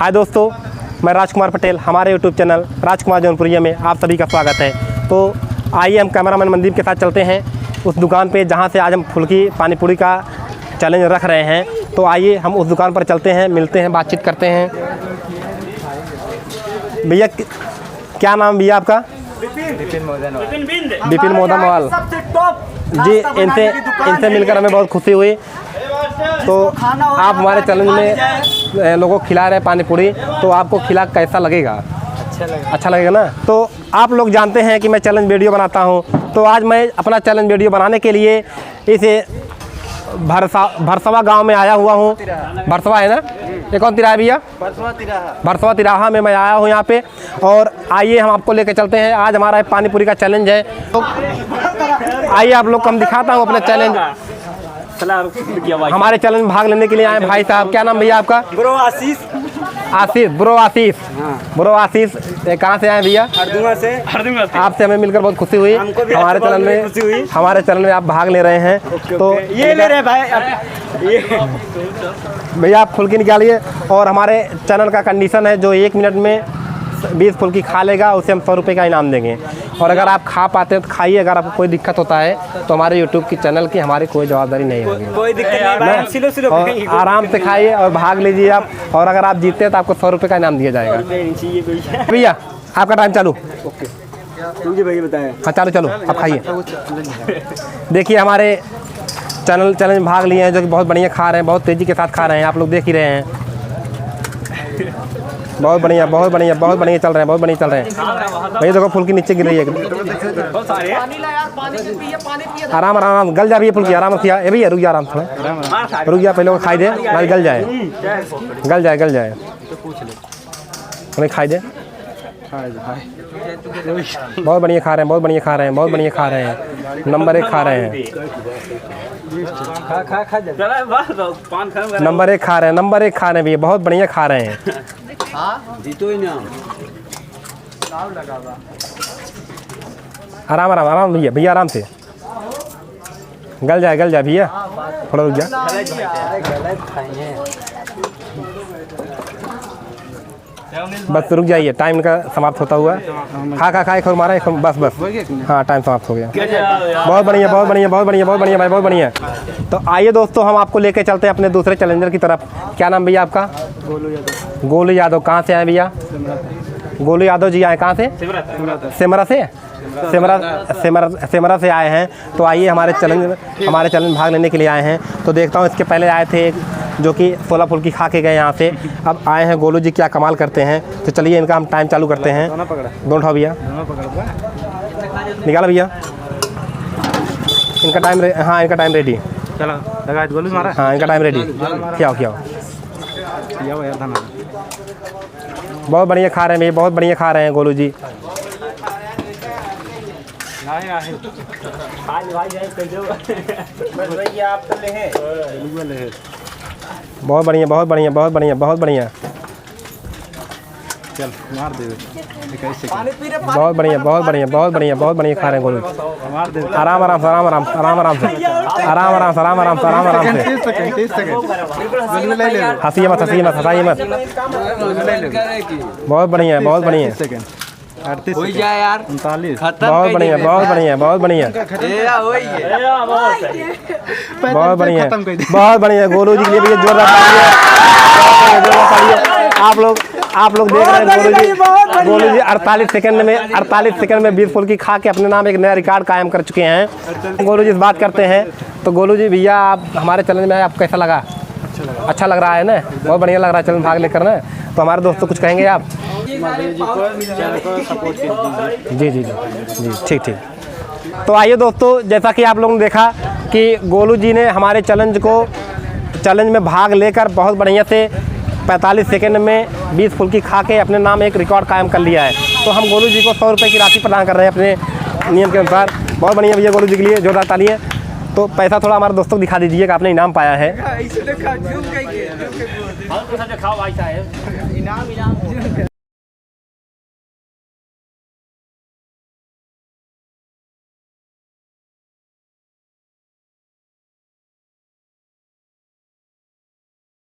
हाय दोस्तों, मैं राजकुमार पटेल, हमारे यूट्यूब चैनल राजकुमार जौनपुरिया में आप सभी का स्वागत है। तो आइए हम कैमरामैन मनदीप के साथ चलते हैं उस दुकान पे जहां से आज हम फुल्की पानीपुरी का चैलेंज रख रहे हैं। तो आइए हम उस दुकान पर चलते हैं, मिलते हैं, बातचीत करते हैं। भैया क्या नाम भैया आपका? विपिन मोदनवाल जी। इनसे मिलकर हमें बहुत खुशी हुई। तो आप हमारे चैलेंज में लोगों को खिला रहे हैं पानी पूरी, तो आपको खिला कैसा लगेगा? अच्छा लगेगा ना। तो आप लोग जानते हैं कि मैं चैलेंज वीडियो बनाता हूं, तो आज मैं अपना चैलेंज वीडियो बनाने के लिए इसे भरसवा गांव में आया हुआ हूं। भरसवा है ना? ये कौन तिराहा भैया? भरसवा तिराहा में मैं आया हूं यहाँ पे। और आइए हम आपको लेकर चलते हैं। आज हमारा पानी पूरी का चैलेंज है, तो आइए आप लोग को हम दिखाता हूँ अपना चैलेंज। हमारे चैलेंज में भाग लेने के लिए आए भाई साहब। क्या नाम भैया आपका? ब्रो आशीष। ब्रो आशीष कहाँ से आए भैया? हरदुआ से। आपसे हमें मिलकर बहुत खुशी हुई। हमारे चैनल में आप भाग ले रहे हैं। तो ये ले रहे भाई भैया आप फुल्की निकालिए। और हमारे चैनल का कंडीशन है, जो 1 मिनट में 20 फुल्की खा लेगा उसे हम 100 रुपये का इनाम देंगे। और अगर आप खा पाते हैं तो खाइए, अगर आपको कोई दिक्कत होता है तो हमारे यूट्यूब की चैनल की हमारी कोई जवाबदारी नहीं होगी। कोई दिक्कत नहीं भाई, और आराम से खाइए और भाग लीजिए आप। और अगर आप जीतते हैं तो आपको 100 रुपये का इनाम दिया जाएगा। भैया आपका टाइम चालू। ओके भैया बताएं। हाँ चालू, चलो आप खाइए। देखिए हमारे चैलेंज में भाग लिए हैं, जो कि बहुत बढ़िया खा रहे हैं, बहुत तेज़ी के साथ खा रहे हैं। आप लोग देख ही रहे हैं। बहुत बढ़िया चल रहे हैं, बहुत बढ़िया चल रहे हैं। भैया देखो फुल्की नीचे गिर रही है। आराम गल जा भैया फुल्की, आराम से। भैया रुक जा, आराम थोड़ा रुक जा, पहले खाई दे, गल जाए। हमें खाई दे। बहुत बढ़िया खा रहे हैं। नंबर 1 खा रहे हैं। नंबर 1 खा रहे हैं भैया, बहुत बढ़िया खा रहे हैं। आराम भैया आराम से। गल जाए भैया, थोड़ा रुक जा। बस रुक जाइए, टाइम का समाप्त होता हुआ। खा एक और मारा, एक बस। हाँ टाइम समाप्त हो गया। बहुत बढ़िया भाई, बहुत बढ़िया। तो आइए दोस्तों, हम आपको लेके चलते हैं अपने दूसरे चैलेंजर की तरफ। क्या नाम भैया आपका? गोलू यादव। कहाँ से आए भैया? गोलू यादव जी आए कहाँ से? सेमरा से आए हैं। तो आइए हमारे चैलेंज में भाग लेने के लिए आए हैं। तो देखता हूँ, इसके पहले आए थे जो कि 16 फुल्की खा के गए यहाँ से। अब आए हैं गोलू जी, क्या कमाल करते हैं। तो चलिए इनका हम टाइम चालू करते हैं। दोनों उठाओ भैया, निकालो भैया। इनका टाइम इनका टाइम रेडी। हाँ इनका टाइम रेडी। खिलाओ। बहुत बढ़िया खा रहे हैं भैया, बहुत बढ़िया खा रहे हैं गोलू जी। बहुत बढ़िया। चल मार दे। बहुत बढ़िया खा रहे हैं गोलू। आराम से। हंसिए मत। बहुत बढ़िया। हो जाए यार। 39। बहुत बढ़िया। बहुत बढ़िया गोलू जी के लिए भी जोरदार तालियां। आप लोग देख रहे हैं गोलू जी 48 सेकंड में 20 फुल्की खा के अपने नाम एक नया रिकॉर्ड कायम कर चुके हैं। गोलू जी से बात करते हैं। तो गोलू जी भैया, आप हमारे चैलेंज में आए, आपको कैसा लगा? अच्छा लग रहा है ना? बहुत बढ़िया लग रहा है चैलेंज भाग लेकर ना। तो हमारे दोस्तों कुछ कहेंगे आप? जी ठीक। तो आइए दोस्तों, जैसा कि आप लोगों ने देखा कि गोलू जी ने हमारे चैलेंज में भाग लेकर बहुत बढ़िया से 45 सेकंड में 20 फुल्की खा के अपने नाम एक रिकॉर्ड कायम कर लिया है। तो हम गोलू जी को 100 रुपये की राशि प्रदान कर रहे हैं अपने नियम के अनुसार। बहुत बढ़िया भैया, गोलू जी के लिए जोरदार तालियां। तो पैसा थोड़ा हमारे दोस्तों को दिखा दीजिए कि आपने इनाम पाया है।